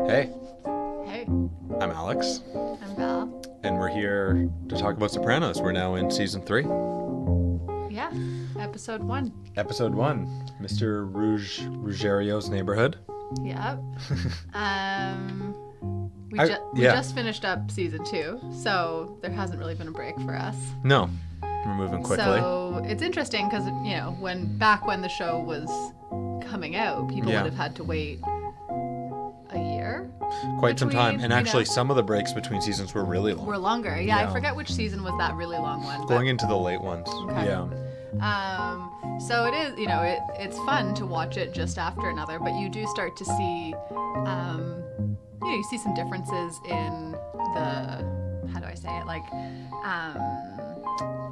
Hey, Hey, I'm Alex, I'm Val. and we're here to talk about Sopranos. We're now in season 3, Yeah, episode 1. episode 1, Mr. Ruggerio's neighborhood. Yep. We yeah. just finished up season 2, so there hasn't really been a break for us. No, we're moving quickly. So it's interesting because when the show was coming out, people Yeah. would have had to wait a year. Quite some time, between, and actually some of the breaks between seasons were really long. Were longer. Yeah, Yeah. I forget which season was that really long one. Going into the late ones. Okay. Yeah. So it is, it's fun to watch it just after another, but you do start to see, you see some differences in the, how do I say it, like,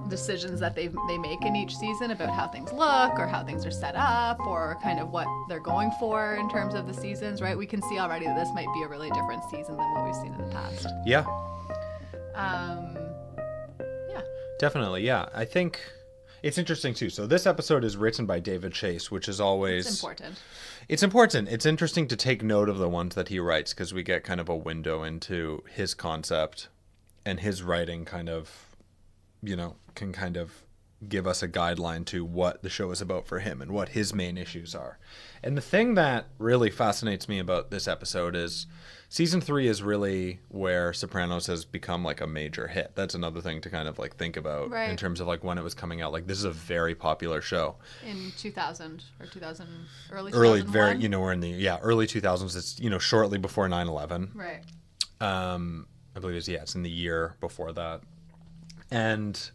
decisions that they make in each season about how things look or how things are set up or kind of what they're going for in terms of the seasons, right? We can see already that this might be a really different season than what we've seen in the past. Yeah. Yeah. Definitely, yeah. I think it's interesting, too. So this episode is written by David Chase, which is always... It's important. It's important. It's interesting to take note of the ones that he writes because we get kind of a window into his concept, and his writing kind of, can kind of give us a guideline to what the show is about for him and what his main issues are. And the thing that really fascinates me about this episode is season 3 is really where Sopranos has become like a major hit. That's another thing to kind of like think about in terms of like when it was coming out. Like this is a very popular show. In 2000 or 2000, early 2001? We're in the early 2000s. It's shortly before 9/11. Right. I believe it's in the year before that. And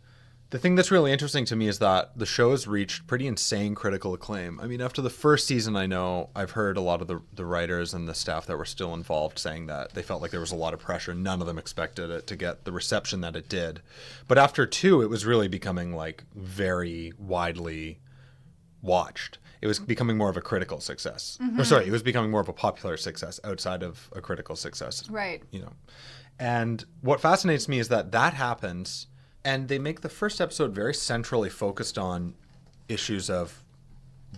the thing that's really interesting to me is that the show has reached pretty insane critical acclaim. I mean, after the first season, I know I've heard a lot of the writers and the staff that were still involved saying that they felt like there was a lot of pressure. None of them expected it to get the reception that it did. But after 2, it was really becoming like very widely watched. It was becoming more of a critical success. Mm-hmm. Or sorry, it was becoming more of a popular success outside of a critical success. Right. And what fascinates me is that happens, and they make the first episode very centrally focused on issues of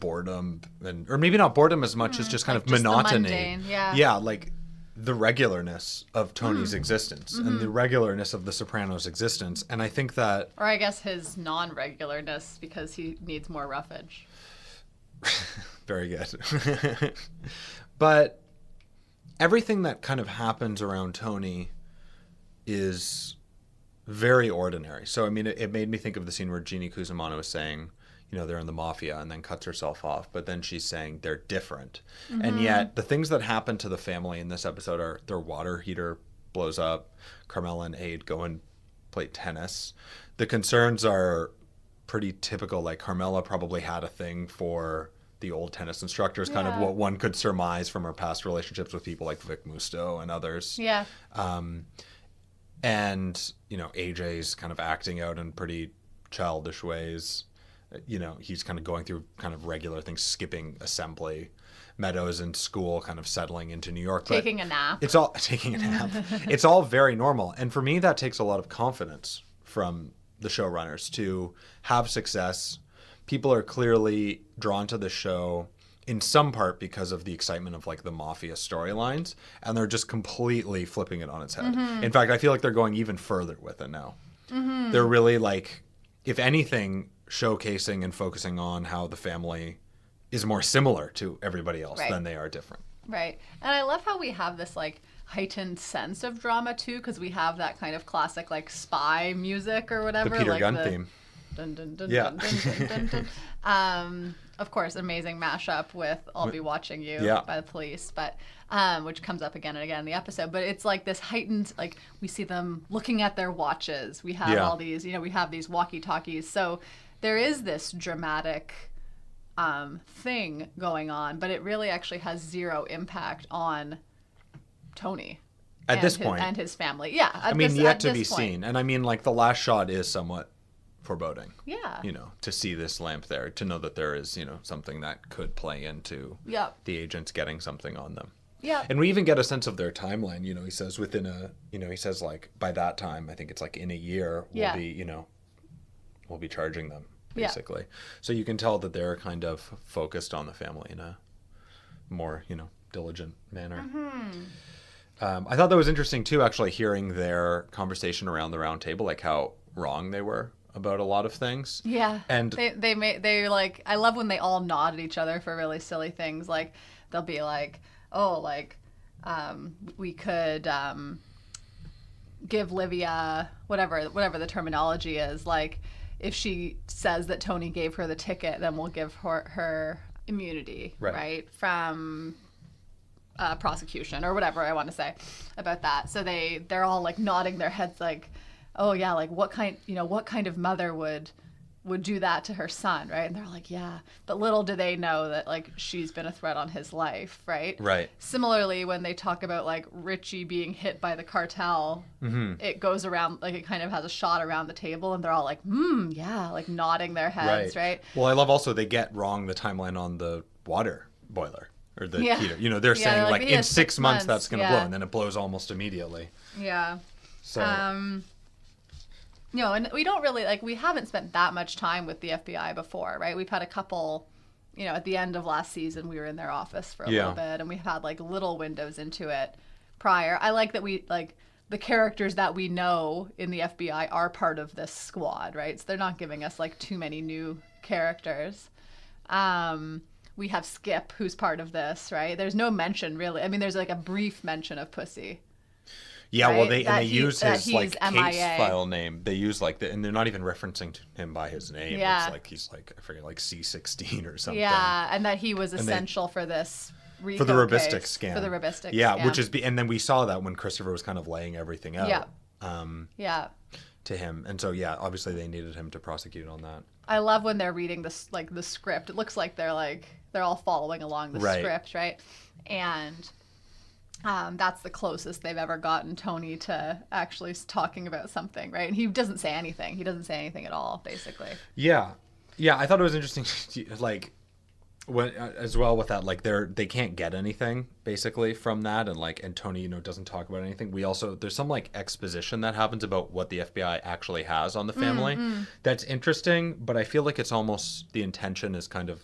boredom, or maybe not boredom as much as just kind of monotony. The mundane, yeah. Yeah, like the regularness of Tony's existence and the regularness of the Sopranos' existence. And I think that... Or I guess his non-regularness because he needs more roughage. Very good. But everything that kind of happens around Tony is very ordinary. So, I mean, it made me think of the scene where Jeannie Cusimano is saying, they're in the mafia and then cuts herself off. But then she's saying they're different. Mm-hmm. And yet the things that happen to the family in this episode are their water heater blows up. Carmela and Aide go and play tennis. The concerns are pretty typical. Like Carmela probably had a thing for the old tennis instructors, kind of what one could surmise from her past relationships with people like Vic Musto and others. Yeah. And, AJ's kind of acting out in pretty childish ways. He's kind of going through kind of regular things, skipping assembly. Meadows in school, kind of settling into New York. Taking a nap. It's all taking a nap. It's all very normal. And for me, that takes a lot of confidence from the showrunners to have success. People are clearly drawn to the show in some part because of the excitement of like the mafia storylines, and they're just completely flipping it on its head. Mm-hmm. In fact, I feel like they're going even further with it now. Mm-hmm. They're really like, if anything, showcasing and focusing on how the family is more similar to everybody else than they are different. Right. And I love how we have this like heightened sense of drama too, because we have that kind of classic like spy music or whatever. The Peter like Gunn theme. Dun, dun, dun, yeah. dun, dun, dun, dun, dun. Of course, amazing mashup with I'll Be Watching You by the Police, but which comes up again and again in the episode. But it's like this heightened, like we see them looking at their watches. We have all these, we have these walkie-talkies. So there is this dramatic thing going on, but it really actually has zero impact on Tony. At this point. And his family. Yeah. I mean, yet to be seen. And I mean, like the last shot is somewhat foreboding. Yeah. To see this lamp there, to know that there is, something that could play into the agents getting something on them. Yeah. And we even get a sense of their timeline. He says within he says like by that time, I think it's like in a year, we'll be charging them basically. So you can tell that they're kind of focused on the family in a more, diligent manner. Mm-hmm. I thought that was interesting too, actually hearing their conversation around the round table, like how wrong they were about a lot of things. Yeah. And they like, I love when they all nod at each other for really silly things. Like they'll be like, oh, like, we could give Livia whatever the terminology is. Like if she says that Tony gave her the ticket, then we'll give her immunity, right? From prosecution or whatever I want to say about that. So they're all like nodding their heads like, oh yeah, like what kind of mother would do that to her son, right? And they're like, yeah. But little do they know that like she's been a threat on his life, right? Right. Similarly, when they talk about like Richie being hit by the cartel, it goes around, like it kind of has a shot around the table and they're all like, yeah, like nodding their heads, right? Well, I love also they get wrong the timeline on the water boiler or the heater. You know, they're saying like in 6 months that's going to blow, and then it blows almost immediately. Yeah. So... No, and we don't really, like, we haven't spent that much time with the FBI before, right? We've had a couple, at the end of last season, we were in their office for a little bit, and we've had, like, little windows into it prior. I like that we, like, the characters that we know in the FBI are part of this squad, right? So they're not giving us, like, too many new characters. We have Skip, who's part of this, right? There's no mention, really. I mean, there's, like, a brief mention of Pussy. Yeah, right? Well, they use his like MIA. case file name. They use like and they're not even referencing him by his name. Yeah. It's like he's like I forget like C16 or something. Yeah, and that he was essential for this RICO for the Rubistic case, scam. For the Rubistic yeah, scam. Which is and then we saw that when Christopher was kind of laying everything out. Yeah. To him, and so obviously they needed him to prosecute on that. I love when they're reading this like the script. It looks like they're all following along the script, right? And that's the closest they've ever gotten Tony to actually talking about something, right? And he doesn't say anything. He doesn't say anything at all, basically. Yeah. I thought it was interesting, like, when as well with that, like they can't get anything basically from that, and Tony doesn't talk about anything. There's some like exposition that happens about what the FBI actually has on the family. That's interesting, but I feel like it's almost the intention is kind of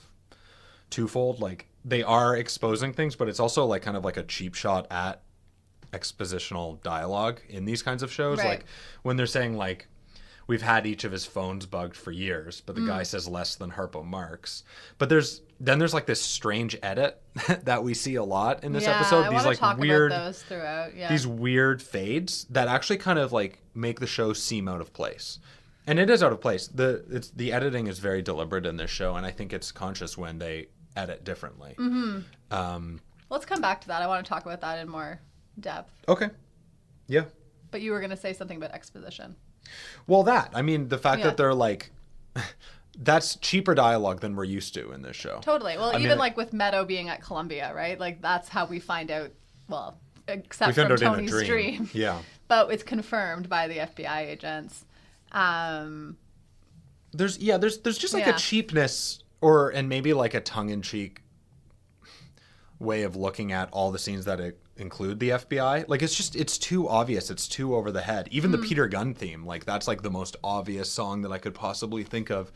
twofold. Like they are exposing things, but it's also like kind of like a cheap shot at expositional dialogue in these kinds of shows. Right. Like when they're saying like we've had each of his phones bugged for years, but the guy says less than Harpo Marx. But there's like this strange edit that we see a lot in this episode. These like talk weird about those throughout. Yeah. These weird fades that actually kind of like make the show seem out of place. And it is out of place. The editing is very deliberate in this show, and I think it's conscious when they edit differently. Let's come back to that. I want to talk about that in more depth. Okay. Yeah. But you were going to say something about exposition. Well, the fact that they're like, that's cheaper dialogue than we're used to in this show. Totally. Well, even like with Meadow being at Columbia, right? Like that's how we find out, well, except from Tony's dream. Yeah. But it's confirmed by the FBI agents. There's just like a cheapness and maybe like a tongue-in-cheek way of looking at all the scenes that include the FBI. Like it's too obvious. It's too over the head. Even the Peter Gunn theme, like that's like the most obvious song that I could possibly think of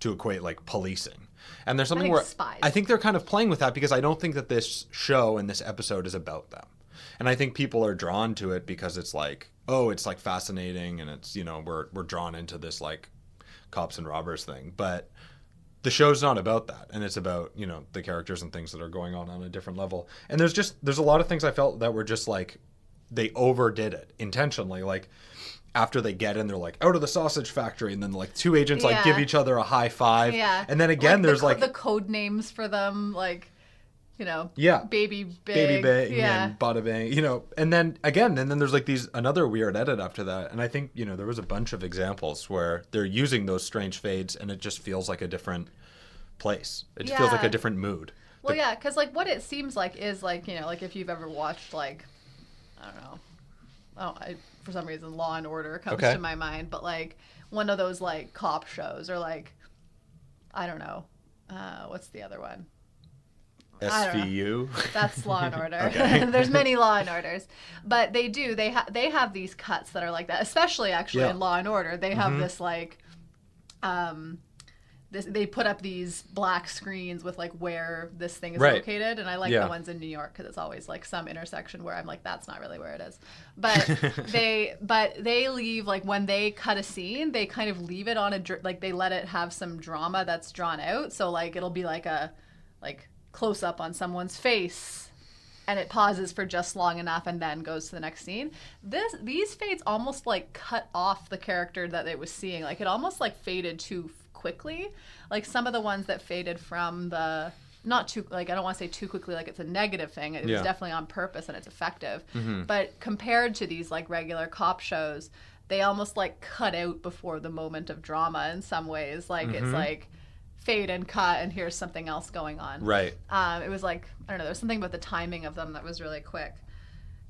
to equate like policing. And there's something where Spies. I think they're kind of playing with that because I don't think that this show and this episode is about them. And I think people are drawn to it because it's like, oh, it's like fascinating and it's, we're drawn into this like cops and robbers thing. But the show's not about that, and it's about the characters and things that are going on a different level. And there's a lot of things I felt that were just like they overdid it intentionally. Like after they get in, they're like out of the sausage factory, and then like two agents like give each other a high five. Yeah. And then again, there's like the code names for them, like baby big, and bada bang, and then again, and then there's like another weird edit after that. And I think, there was a bunch of examples where they're using those strange fades and it just feels like a different place. It feels like a different mood. Well, because like what it seems like is like, like if you've ever watched like, I don't know, for some reason Law and Order comes to my mind, but like one of those like cop shows or like, I don't know, what's the other one? SVU. That's Law and Order. There's many Law and Orders, but they have these cuts that are like that, especially actually in Law and Order. They have this like they put up these black screens with like where this thing is right. located, and I like the ones in New York because it's always like some intersection where I'm like, that's not really where it is. But they leave, like when they cut a scene, they kind of leave it on like they let it have some drama that's drawn out. So like it'll be like a close up on someone's face, and it pauses for just long enough and then goes to the next scene. These fades almost like cut off the character that it was seeing. Like it almost like faded too quickly. Like some of the ones that faded from the, not too, like I don't want to say too quickly like it's a negative thing. It was definitely on purpose and it's effective. Mm-hmm. But compared to these like regular cop shows, they almost like cut out before the moment of drama in some ways. Like it's like fade and cut and here's something else going on. Right. It was like, I don't know, there's something about the timing of them that was really quick.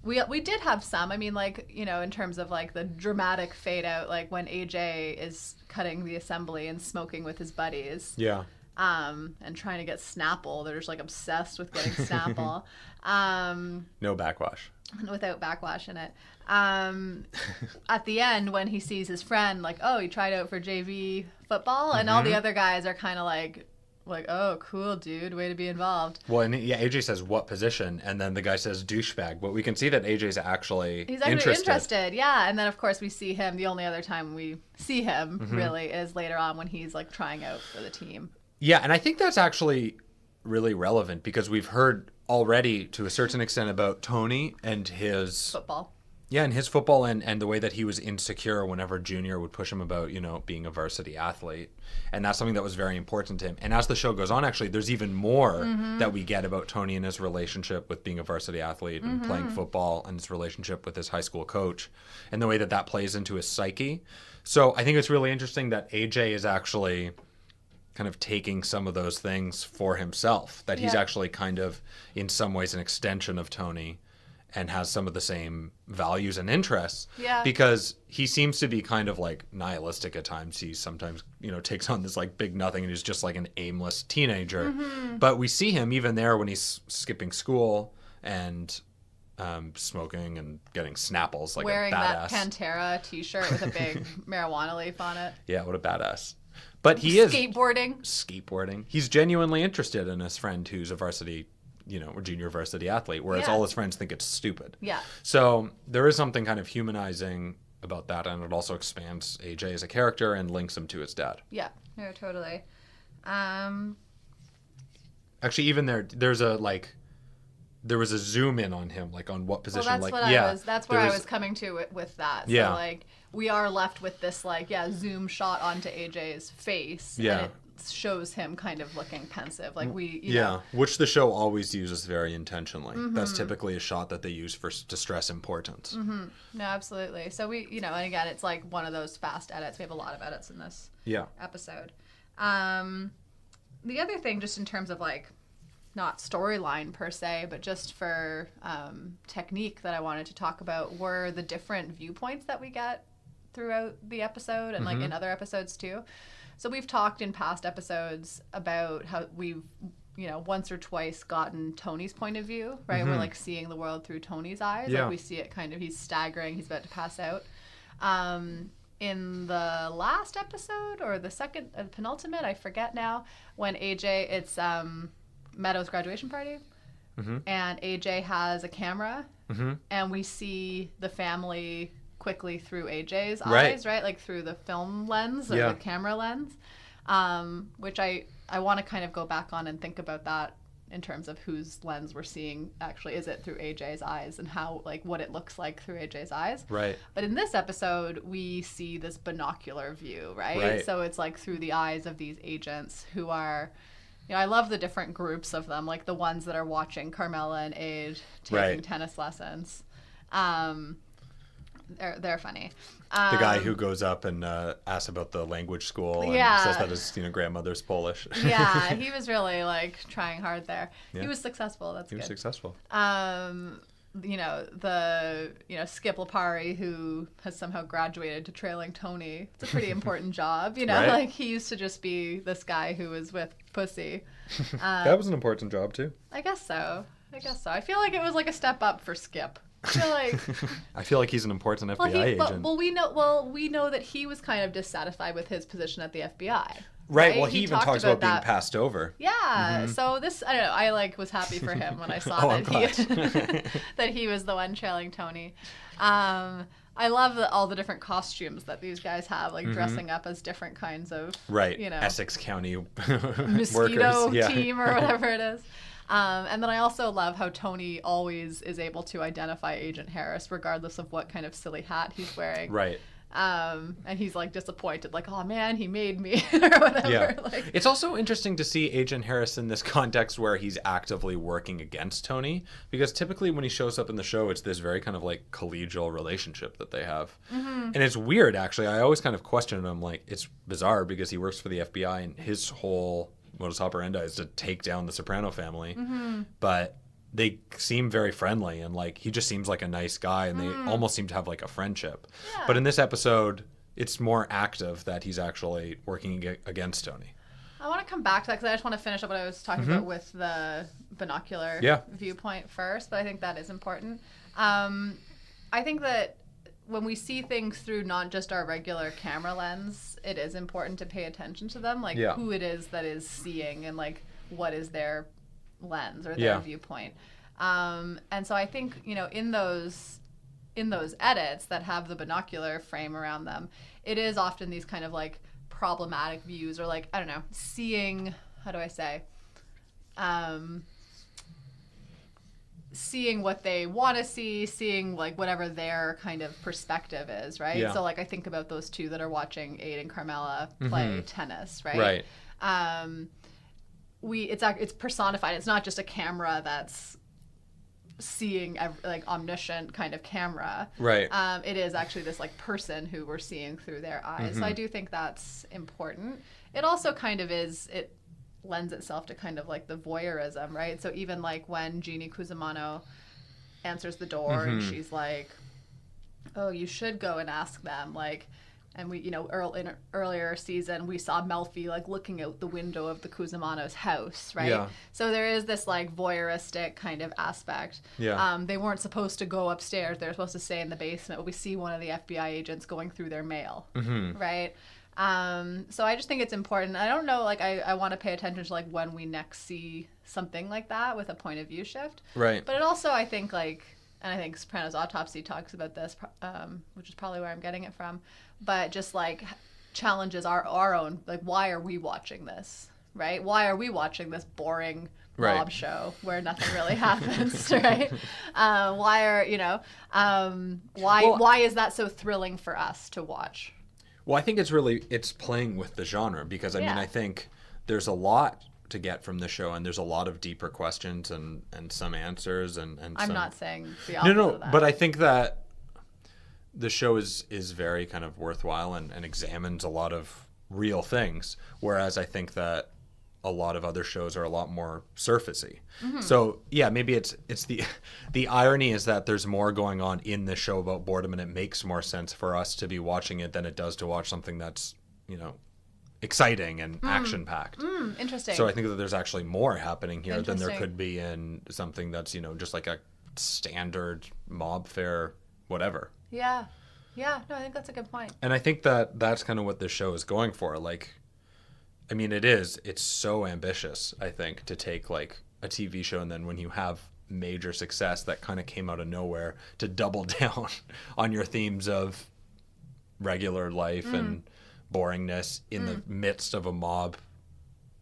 We did have some, I mean, like, you know, in terms of like the dramatic fade out, like when AJ is cutting the assembly and smoking with his buddies. Yeah. And trying to get Snapple. They're just like obsessed with getting Snapple. No backwash. Without backwash in it. At the end, when he sees his friend, like, oh, he tried out for JV football, and all the other guys are kind of like, oh, cool, dude, way to be involved. Well, and AJ says, what position? And then the guy says, douchebag. But we can see that AJ's actually interested. Yeah. And then, of course, we see him. The only other time we see him, really, is later on when he's, like, trying out for the team. Yeah, and I think that's actually really relevant because we've heard already, to a certain extent, about Tony and his... football. Yeah, and his football and the way that he was insecure whenever Junior would push him about, you know, being a varsity athlete. And that's something that was very important to him. And as the show goes on, actually, there's even more that we get about Tony and his relationship with being a varsity athlete and playing football, and his relationship with his high school coach and the way that plays into his psyche. So I think it's really interesting that AJ is actually kind of taking some of those things for himself, that he's actually kind of, in some ways, an extension of Tony, and has some of the same values and interests. Yeah. Because he seems to be kind of like nihilistic at times. He sometimes, you know, takes on this like big nothing and he's just like an aimless teenager. But we see him even there when he's skipping school and smoking and getting Snapples like wearing a badass. That Pantera t-shirt with a big marijuana leaf on it. Yeah, what a badass. But he is... Skateboarding. He's genuinely interested in his friend who's a varsity, you know, or junior varsity athlete, whereas all his friends think it's stupid. Yeah. So there is something kind of humanizing about that, and it also expands AJ as a character and links him to his dad. Yeah, no, totally. Actually, even there was a zoom in on him, like on what position. Well, that's where I was coming to with that. So, yeah. like, we are left with this, like, zoom shot onto AJ's face. Yeah. And it shows him kind of looking pensive. Like, you know. Which the show always uses very intentionally. That's typically a shot that they use to stress importance. No, absolutely. So we, you know, and again, it's like one of those fast edits. We have a lot of edits in this episode. The other thing, just in terms of like, not storyline per se, but just for technique that I wanted to talk about were the different viewpoints that we get throughout the episode and like in other episodes too. So we've talked in past episodes about how we've, you know, once or twice gotten Tony's point of view, right? We're like seeing the world through Tony's eyes. Yeah. Like we see it kind of, he's staggering, he's about to pass out. In the last episode or the second, penultimate, I forget now, when AJ, it's Meadow's graduation party, and AJ has a camera, and we see the family quickly through AJ's eyes, right? Like through the film lens or the camera lens, which I want to kind of go back on and think about that in terms of whose lens we're seeing actually. Is it through AJ's eyes and how, like, what it looks like through AJ's eyes? Right. But in this episode, we see this binocular view, right? So it's like through the eyes of these agents who are, you know, I love the different groups of them, like the ones that are watching Carmela and Ade taking tennis lessons. They're funny. The guy who goes up and asks about the language school and says that his grandmother's Polish. Yeah, he was really like trying hard there. Yeah. He was successful. That's good. He was successful. Skip Lipari, who has somehow graduated to trailing Tony. It's a pretty important job, you know. Like he used to just be this guy who was with Pussy. That was an important job too. I guess so. I feel like it was like a step up for Skip. I feel like he's an important FBI agent. We know that he was kind of dissatisfied with his position at the FBI. Right. Well, he even talks about being passed over. Yeah. So this, I don't know. I was happy for him when I saw that he was the one trailing Tony. I love all the different costumes that these guys have, like dressing up as different kinds of, Essex County mosquito workers. team or whatever it is. And then I also love how Tony always is able to identify Agent Harris regardless of what kind of silly hat he's wearing. Right. And he's like disappointed, like, oh man, he made me or whatever. Yeah. It's also interesting to see Agent Harris in this context where he's actively working against Tony, because typically when he shows up in the show, it's this very kind of like collegial relationship that they have. And it's weird, actually. I always kind of question him, like, it's bizarre because he works for the FBI and his whole modus operandi is to take down the Soprano family. But they seem very friendly, and like he just seems like a nice guy, and they almost seem to have like a friendship. Yeah. But in this episode, it's more active that he's actually working against Tony. I want to come back to that because I just want to finish up what I was talking about with the binocular viewpoint first, but I think that is important. I think that when we see things through not just our regular camera lens, it is important to pay attention to them, like who it is that is seeing and like what is their lens or their viewpoint. And so I think, in those edits that have the binocular frame around them, it is often these kind of like problematic views, or like, I don't know, seeing, how do I say, seeing what they want to see, seeing like whatever their kind of perspective is, right? Yeah. So like I think about those two that are watching Aid and Carmela play tennis, right? Right. It's personified. It's not just a camera that's seeing like omniscient kind of camera. Right. It is actually this like person who we're seeing through their eyes. So I do think that's important. It also kind of it lends itself to kind of like the voyeurism, right? So even like when Jeannie Cusimano answers the door and she's like, oh, you should go and ask them, like, and we, in an earlier season, we saw Melfi like looking out the window of the Cusimano's house, right? Yeah. So there is this like voyeuristic kind of aspect. Yeah. They weren't supposed to go upstairs; they were supposed to stay in the basement. But we see one of the FBI agents going through their mail, right? So I just think it's important. I don't know, like I want to pay attention to like when we next see something like that with a point of view shift, right? But it also, I think, like, and I think Sopranos Autopsy talks about this, which is probably where I'm getting it from. But just like challenges our own, like, why are we watching this, right? Why are we watching this boring mob show where nothing really happens, right? Why is that so thrilling for us to watch? Well, I think it's playing with the genre, because I mean, I think there's a lot to get from the show, and there's a lot of deeper questions and some answers and I'm not saying the opposite of that. But I think that the show is very kind of worthwhile and examines a lot of real things, whereas I think that a lot of other shows are a lot more surfacey. So yeah, maybe it's the irony is that there's more going on in this show about boredom, and it makes more sense for us to be watching it than it does to watch something that's, exciting and action packed. Interesting. So I think that there's actually more happening here than there could be in something that's, just like a standard mob fare, whatever. Yeah. No, I think that's a good point. And I think that that's kind of what this show is going for. Like, I mean, it's so ambitious, I think, to take like a TV show, and then when you have major success that kind of came out of nowhere, to double down on your themes of regular life and boringness in the midst of a mob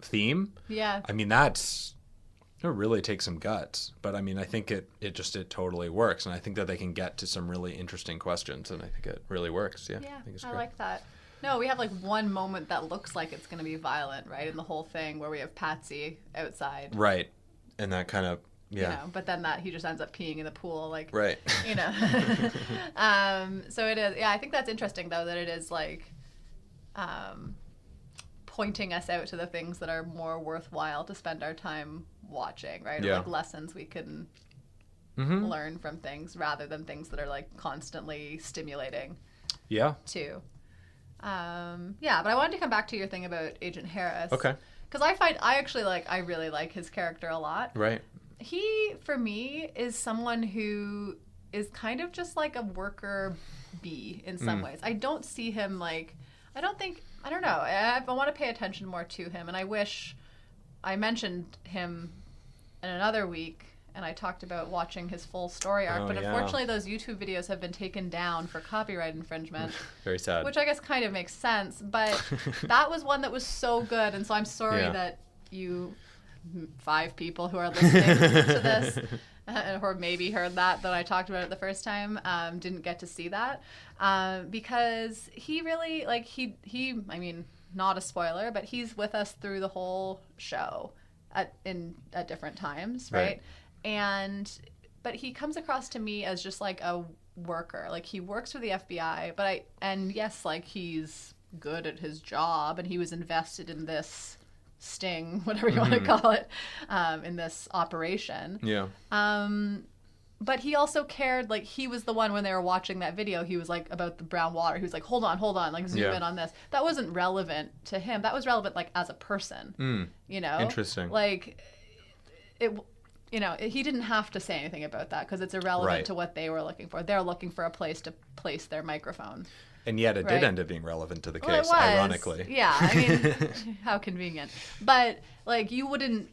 theme. Yeah. I mean, it really takes some guts, but I mean, I think it totally works, and I think that they can get to some really interesting questions, and I think it really works. Yeah, I think it's great. I like that. No, we have like one moment that looks like it's going to be violent, right, in the whole thing, where we have Patsy outside. Right, and that kind of, but then that he just ends up peeing in the pool, like, right. So it is, I think that's interesting, though, that it is like pointing us out to the things that are more worthwhile to spend our time watching, right? Or like lessons we can learn from things, rather than things that are like constantly stimulating. Yeah. Too. But I wanted to come back to your thing about Agent Harris. Okay. Because I really like his character a lot. Right. He, for me, is someone who is kind of just like a worker bee in some ways. I don't see him like, I don't know. I want to pay attention more to him. And I wish I mentioned him in another week and I talked about watching his full story arc. But unfortunately, those YouTube videos have been taken down for copyright infringement. Very sad. Which I guess kind of makes sense. But that was one that was so good. And so I'm sorry that you 5 people who are listening to this or maybe heard that I talked about it the first time, didn't get to see that, because he really, like, he I mean, not a spoiler, but he's with us through the whole show at different times, right? But he comes across to me as just like a worker. Like, he works for the FBI, and yes, like, he's good at his job and he was invested in this sting, whatever you want to call it, in this operation. Yeah. But he also cared, like, he was the one when they were watching that video, he was like, about the brown water, he was like, hold on, like, zoom in on this. That wasn't relevant to him. That was relevant, like, as a person, you know? Interesting. Like, it, you know, he didn't have to say anything about that because it's irrelevant to what they were looking for. They're looking for a place to place their microphone. And yet it did end up being relevant to the case, ironically. Yeah, I mean, how convenient. But, like, you wouldn't,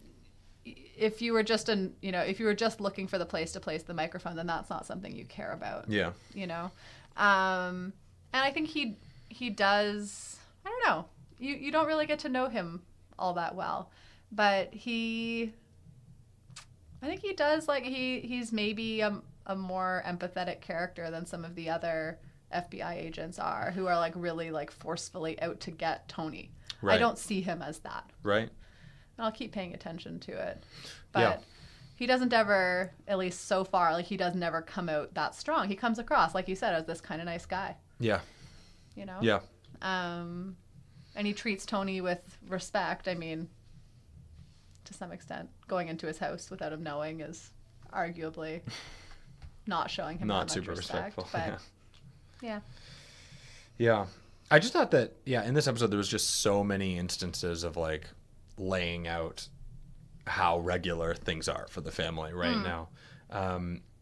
if you were just if you were just looking for the place to place the microphone, then that's not something you care about. Yeah. You know? And I think he does, I don't know, you don't really get to know him all that well. But I think he does, like, he's maybe a more empathetic character than some of the other FBI agents are, who are, like, really, like, forcefully out to get Tony. Right. I don't see him as that. Right. I'll keep paying attention to it. But he doesn't ever, at least so far, like, he does never come out that strong. He comes across, like you said, as this kind of nice guy. Yeah. You know? Yeah. And he treats Tony with respect. I mean, to some extent, going into his house without him knowing is arguably not showing him not that much super respect. respectful. But yeah. I just thought that, in this episode there was just so many instances of, like, laying out how regular things are for the family right now.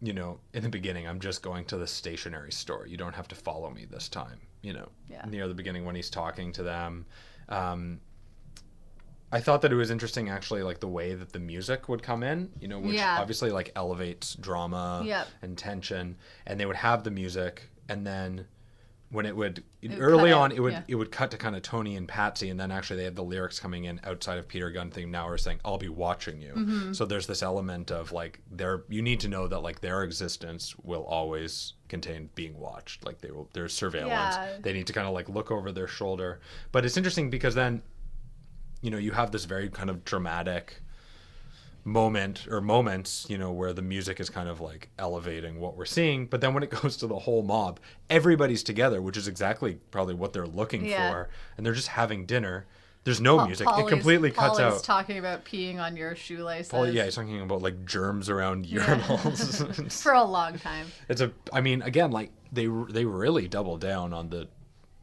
You know, in the beginning, I'm just going to the stationery store. You don't have to follow me this time, you know. Near the beginning when he's talking to them. I thought that it was interesting, actually, like, the way that the music would come in, you know, which obviously, like, elevates drama and tension. And they would have the music, and then when it would cut to kind of Tony and Patsy, and then actually they had the lyrics coming in outside of Peter Gunn theme. Now we're saying, I'll be watching you. So there's this element of, like, you need to know that, like, their existence will always contain being watched. Like, there's surveillance. They need to kind of, like, look over their shoulder. But it's interesting because then, you know, you have this very kind of dramatic moments, you know, where the music is kind of, like, elevating what we're seeing. But then when it goes to the whole mob, everybody's together, which is exactly probably what they're looking for. And they're just having dinner. There's no music. It completely cuts out. Paul is talking about peeing on your shoelaces. He's talking about, like, germs around urinals. For a long time. I mean, again, like, they really double down on the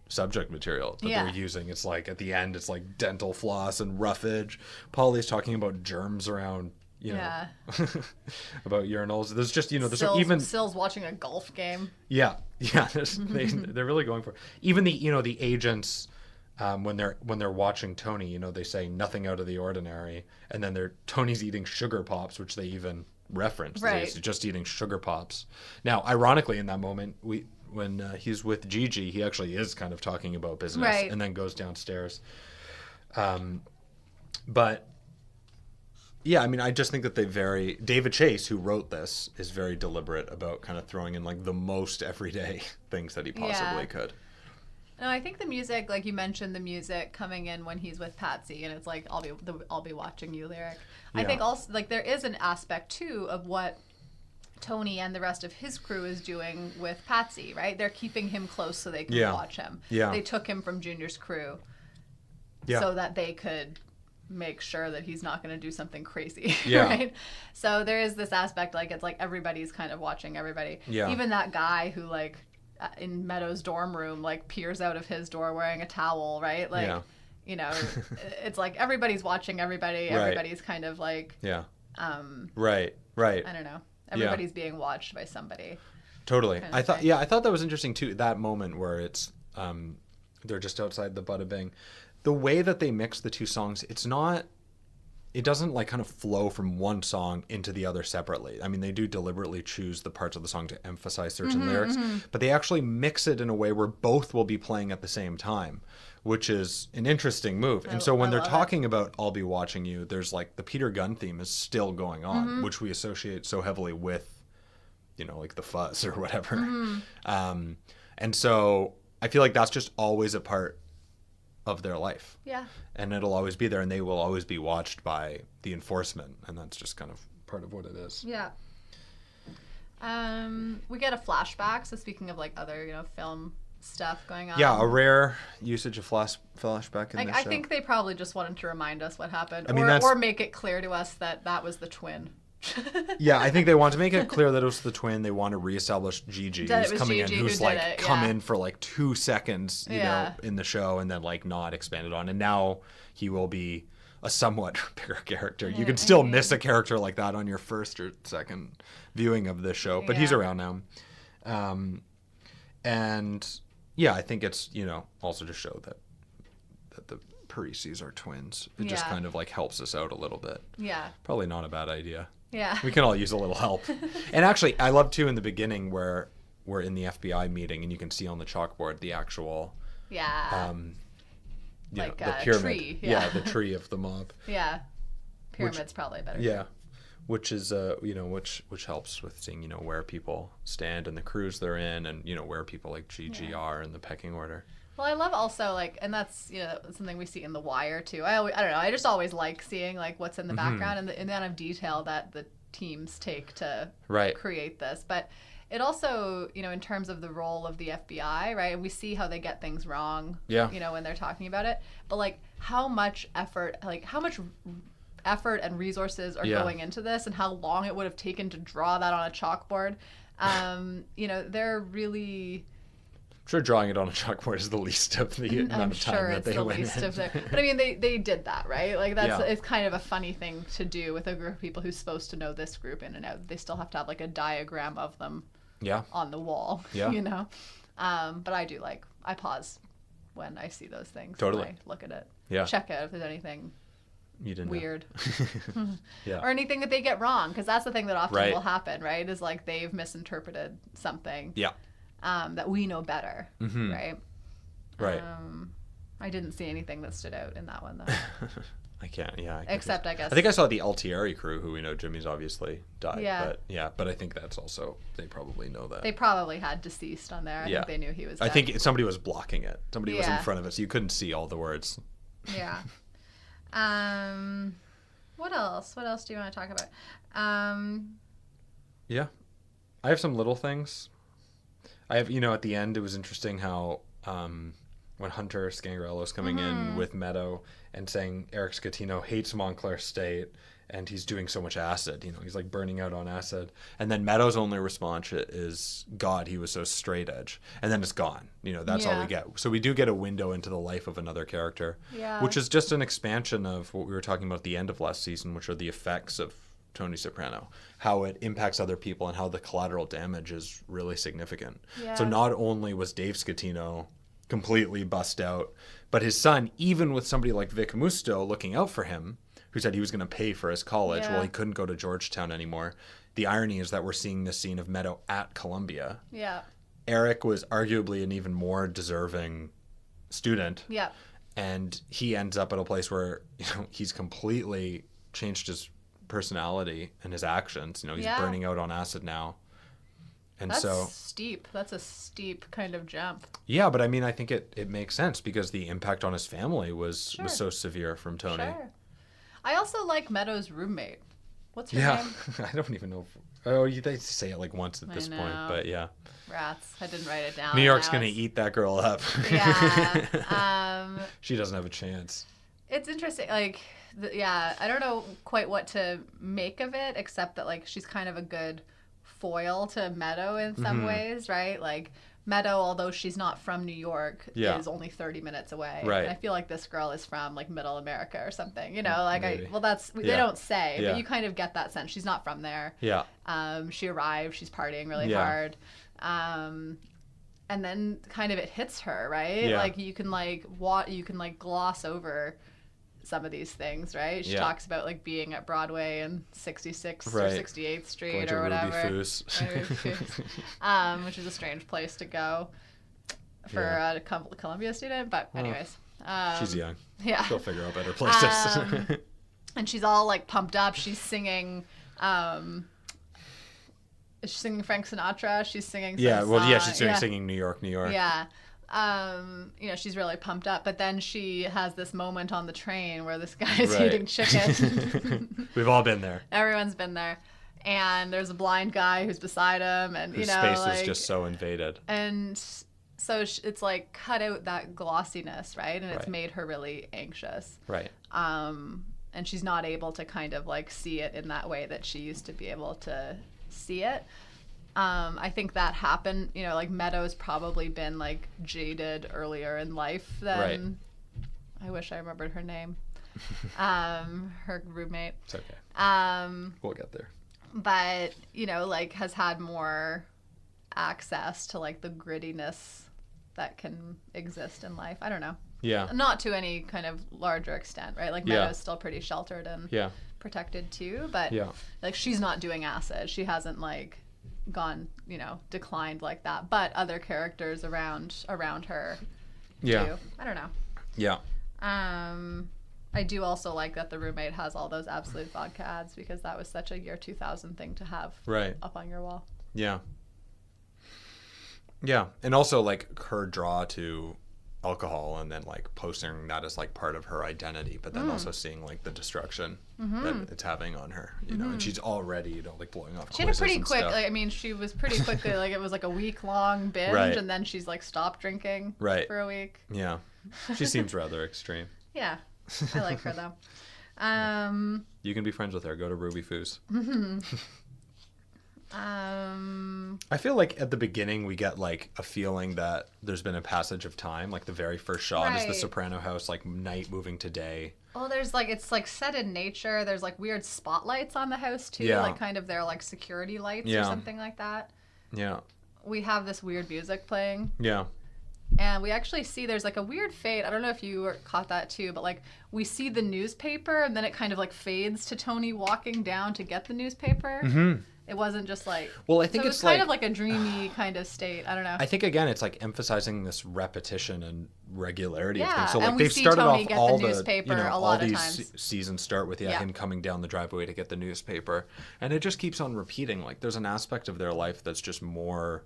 subject material that they're using. It's like, at the end, it's like dental floss and roughage. Pauly's talking about germs around, you know, about urinals. There's just, you know, there's even Sill's watching a golf game. They're really going for it. Even the, you know, the agents, when they're watching Tony, you know, they say nothing out of the ordinary, and then Tony's eating sugar pops, which they even reference. He's just eating sugar pops. Now, ironically, in that moment, when he's with Gigi, he actually is kind of talking about business, and then goes downstairs. But yeah, I mean, I just think that David Chase, who wrote this, is very deliberate about kind of throwing in, like, the most everyday things that he possibly could. No, I think the music, like you mentioned, the music coming in when he's with Patsy, and it's like, I'll be watching you lyric. I think also, like, there is an aspect too of what Tony and the rest of his crew is doing with Patsy, right? They're keeping him close so they can watch him. They took him from Junior's crew so that they could make sure that he's not going to do something crazy, right? So there is this aspect, like, it's like everybody's kind of watching everybody. Even that guy who, like, in Meadows' dorm room, like, peers out of his door wearing a towel, right? Like, you know, it's like everybody's watching everybody. Everybody's kind of like, right. I don't know. Everybody's being watched by somebody. Totally. I thought that was interesting too. That moment where it's they're just outside the Bada Bing. The way that they mix the two songs, it doesn't like kind of flow from one song into the other separately. I mean, they do deliberately choose the parts of the song to emphasize certain lyrics, but they actually mix it in a way where both will be playing at the same time, which is an interesting move. And so when they're talking about I'll Be Watching You, there's like the Peter Gunn theme is still going on, which we associate so heavily with, like the fuzz or whatever. And so I feel like that's just always a part of their life. Yeah. And it'll always be there, and they will always be watched by the enforcement, and that's just kind of part of what it is. Yeah. We get a flashback, so speaking of like other, film stuff going on. Yeah, a rare usage of flashback in this show. I think they probably just wanted to remind us what happened, or make it clear to us that was the twin. Yeah, I think they want to make it clear that it was the twin. They want to reestablish Gigi, who's coming in, who's like come in for like 2 seconds, you know, in the show, and then like not expanded on. And now he will be a somewhat bigger character. You can still miss a character like that on your first or second viewing of this show, but he's around now. And yeah, I think it's, also to show that the Parisis are twins. It just kind of like helps us out a little bit. Yeah. Probably not a bad idea. Yeah. We can all use a little help. And actually, I love too in the beginning where we're in the FBI meeting and you can see on the chalkboard the actual the pyramid. Tree. Yeah, the tree of the mob. Yeah. Pyramid's probably a better. Yeah. Which is which helps with seeing, where people stand and the crews they're in, and where people like Gigi are in the pecking order. Well, I love also and that's something we see in The Wire too. I don't know. I just always like seeing like what's in the background and the amount of detail that the teams take to create this. But it also, in terms of the role of the FBI, right? And we see how they get things wrong. Yeah. When they're talking about it, but like how much effort and resources are going into this, and how long it would have taken to draw that on a chalkboard. They're really. Sure, drawing it on a chalkboard is the least of the amount of time that they went in. But I mean, they did that, right? Like it's kind of a funny thing to do with a group of people who's supposed to know this group in and out. They still have to have like a diagram of them on the wall, But I pause when I see those things. Totally. I look at it. Yeah. Check out if there's anything weird. Or anything that they get wrong, because that's the thing that often will happen, right? Is like they've misinterpreted something. Yeah. That we know better, right? Right. I didn't see anything that stood out in that one, though. I can't, Except, I guess. I think I saw the Altieri crew, who we know Jimmy's obviously died. Yeah. But I think that's also, they probably know that. They probably had deceased on there. I think they knew he was dead. I think somebody was blocking it. Somebody was in front of it, so you couldn't see all the words. Yeah. What else? What else do you want to talk about? Yeah. I have some little things. I have, at the end, it was interesting how when Hunter Scangarello's coming in with Meadow and saying Eric Scatino hates Montclair State and he's doing so much acid, he's like burning out on acid. And then Meadow's only response is, God, he was so straight edge. And then it's gone. That's all we get. So we do get a window into the life of another character, which is just an expansion of what we were talking about at the end of last season, which are the effects of Tony Soprano, how it impacts other people and how the collateral damage is really significant. Yeah. So not only was Dave Scatino completely bust out, but his son, even with somebody like Vic Musto looking out for him, who said he was going to pay for his college, well, he couldn't go to Georgetown anymore. The irony is that we're seeing this scene of Meadow at Columbia. Yeah. Eric was arguably an even more deserving student. Yeah. And he ends up at a place where, he's completely changed his personality and his actions. He's burning out on acid now. And that's steep. That's a steep kind of jump. Yeah, but I mean, I think it makes sense because the impact on his family was so severe from Tony. Sure. I also like Meadow's roommate. What's her name? I don't even know. They say it like once at this point, but yeah. Rats. I didn't write it down. New York's going to eat that girl up. Yeah. She doesn't have a chance. It's interesting. Like, I don't know quite what to make of it, except that like she's kind of a good foil to Meadow in some ways, right? Like Meadow, although she's not from New York, is only 30 minutes away. Right. And I feel like this girl is from like Middle America or something, they don't say, but you kind of get that sense. She's not from there. Yeah. She arrived, she's partying really hard. And then kind of it hits her, right? Yeah. Like you can like gloss over some of these things, right? She talks about like being at Broadway and 66th or 68th Street going to or whatever. Ruby Foos. Which is a strange place to go for a Columbia student, but anyways. She's young. Yeah. She'll figure out better places. And she's all like pumped up. She's singing is she singing Frank Sinatra? She's singing she's singing New York, New York. Yeah. She's really pumped up, but then she has this moment on the train where this guy's eating chicken. We've all been there. Everyone's been there. And there's a blind guy who's beside him, and Whose space is just so invaded. And so it's like cut out that glossiness, right? And it's made her really anxious. Right. And she's not able to kind of like see it in that way that she used to be able to see it. I think that happened, like Meadows probably been like jaded earlier in life than I wish I remembered her name. Her roommate. It's okay. We'll get there. But, like has had more access to like the grittiness that can exist in life. I don't know. Yeah. Not to any kind of larger extent, right? Like Meadows still pretty sheltered and protected too, but like she's not doing acid. She hasn't like gone, declined like that. But other characters around her do. I don't know. Yeah. I do also like that the roommate has all those Absolut Vodka ads because that was such a year 2000 thing to have up on your wall. Yeah. Yeah. And also like her draw to alcohol and then like posting that as like part of her identity, but then also seeing like the destruction that it's having on her, and she's already, like blowing off. She had a pretty quick, she was pretty quickly, like it was like a week-long binge and then she's like stopped drinking for a week. Yeah. She seems rather extreme. Yeah. I like her though. You can be friends with her. Go to Ruby Foos. I feel like at the beginning we get like a feeling that there's been a passage of time. Like the very first shot is the Soprano house, like night moving to day. Well, there's like, it's like set in nature. There's like weird spotlights on the house too. Like kind of they're like security lights or something like that. Yeah. We have this weird music playing. Yeah. And we actually see there's like a weird fade. I don't know if you caught that too, but like we see the newspaper and then it kind of like fades to Tony walking down to get the newspaper. Mm-hmm. It wasn't just like... Well, I think it's kind of like a dreamy kind of state. I don't know. I think, again, it's like emphasizing this repetition and regularity of things. So like they've started Tony off all the newspaper a all lot these of times. Seasons start with him coming down the driveway to get the newspaper. And it just keeps on repeating. Like there's an aspect of their life that's just more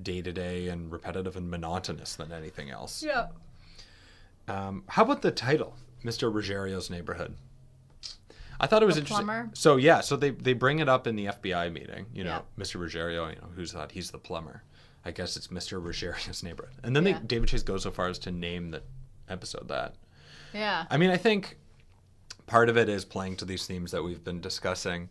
day-to-day and repetitive and monotonous than anything else. Yeah. How about the title, Mr. Ruggerio's Neighborhood? I thought it was interesting. Plumber? So they bring it up in the FBI meeting, Mr. Ruggerio, who's that? He's the plumber. I guess it's Mr. Ruggerio's Neighborhood. And then David Chase goes so far as to name the episode that. Yeah. I mean, I think part of it is playing to these themes that we've been discussing.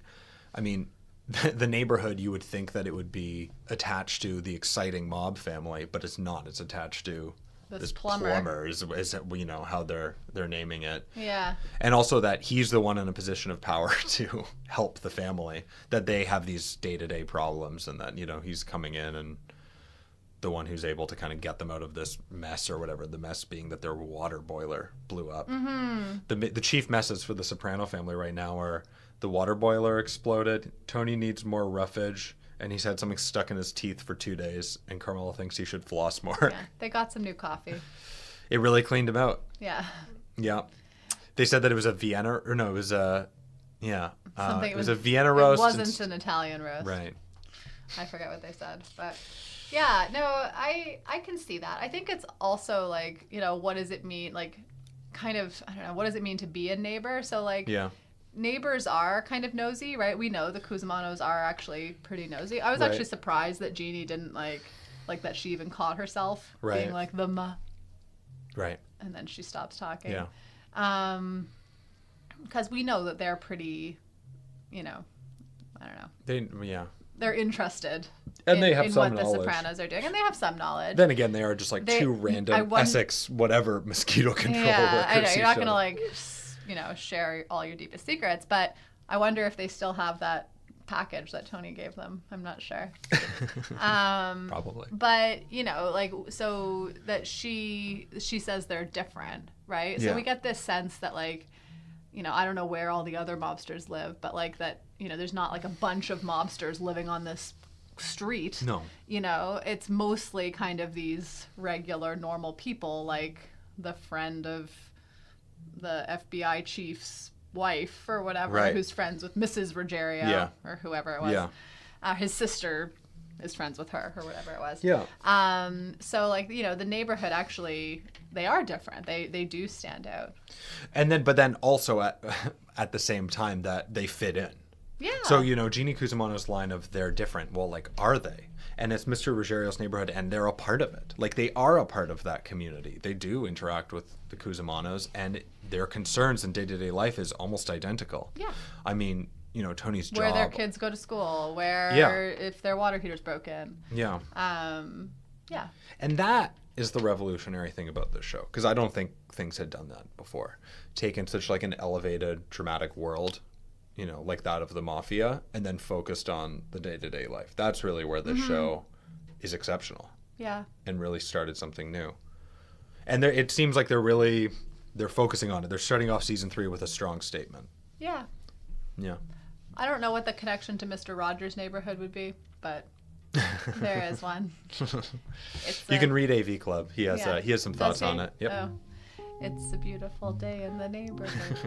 I mean, the neighborhood, you would think that it would be attached to the exciting mob family, but it's not. It's attached to this plumber is how they're naming it. Yeah. And also that he's the one in a position of power to help the family, that they have these day-to-day problems, and that he's coming in and the one who's able to kind of get them out of this mess or whatever, the mess being that their water boiler blew up. Mm-hmm. The chief messes for the Soprano family right now are the water boiler exploded, Tony needs more roughage, and he's had something stuck in his teeth for 2 days, and Carmela thinks he should floss more. Yeah, they got some new coffee. It really cleaned him out. Yeah. Yeah. They said that it was a Vienna, or no, it was a, something, it was a Vienna roast. It wasn't an Italian roast. Right. I forget what they said, but yeah, no, I can see that. I think it's also like, what does it mean? Like, kind of, I don't know, what does it mean to be a neighbor? So like, neighbors are kind of nosy, right? We know the Cusimanos are actually pretty nosy. I was actually surprised that Jeannie didn't like that she even caught herself being like the ma. Right. And then she stops talking. Yeah. Because we know that they're pretty, I don't know. They're interested and they have in some what knowledge. The Sopranos are doing, and they have some knowledge. Then again, they are just like two random Essex whatever mosquito control workers. I know, you're not going to share all your deepest secrets, but I wonder if they still have that package that Tony gave them. I'm not sure. Probably. But, you know, like, so that she says they're different, right? So we get this sense that, like, you know, I don't know where all the other mobsters live, but, like, that, you know, there's not, like, a bunch of mobsters living on this street. No. You know, it's mostly kind of these regular, normal people, like the friend of the FBI chief's wife or whatever, who's friends with Mrs. Ruggerio or whoever it was. Yeah. His sister is friends with her or whatever it was. Yeah. So, like, you know, the neighborhood actually, they are different. They do stand out. And then, but then also at the same time that they fit in. Yeah. So, you know, Jeannie Cusimano's line of they're different. Well, like, are they? And it's Mr. Ruggerio's neighborhood, and they're a part of it. Like, they are a part of that community. They do interact with the Cusimanos, and their concerns in day-to-day life is almost identical. Yeah. I mean, you know, Tony's job. Where their kids go to school, where if their water heater's broken. Yeah. Yeah. And that is the revolutionary thing about this show, because I don't think things had done that before. Taken such, like, an elevated, dramatic world, you know, like that of the mafia, and then focused on the day-to-day life. That's really where this show is exceptional. Yeah. And really started something new. And it seems like they're focusing on it. They're starting off season 3 with a strong statement. Yeah. Yeah. I don't know what the connection to Mr. Rogers' neighborhood would be, but there is one. You can read AV Club. He has some thoughts on it. Yep. Oh. It's a beautiful day in the neighborhood.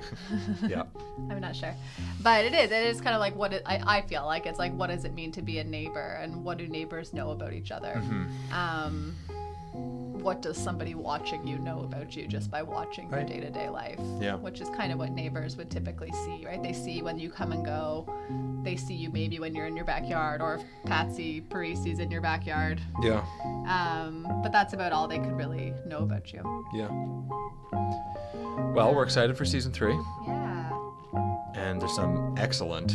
Yeah. I'm not sure. But it is kind of like I feel like it's like, what does it mean to be a neighbor, and what do neighbors know about each other? What does somebody watching you know about you just by watching your day-to-day life? Yeah. Which is kind of what neighbors would typically see, right? They see when you come and go. They see you maybe when you're in your backyard, or if Patsy Parisi's in your backyard. Yeah. But that's about all they could really know about you. Yeah. Well, we're excited for season 3. Yeah. And there's some excellent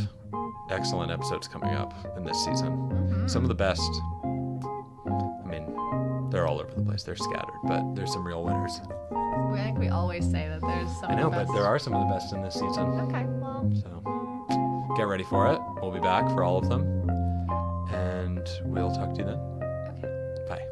episodes coming up in this season. Some of the best. I mean, they're all over the place. They're scattered, but there's some real winners. I think we always say that there's some I know, of the best. but there are some of the best in this season. Okay, well. So get ready for it. We'll be back for all of them. And we'll talk to you then. Okay. Bye.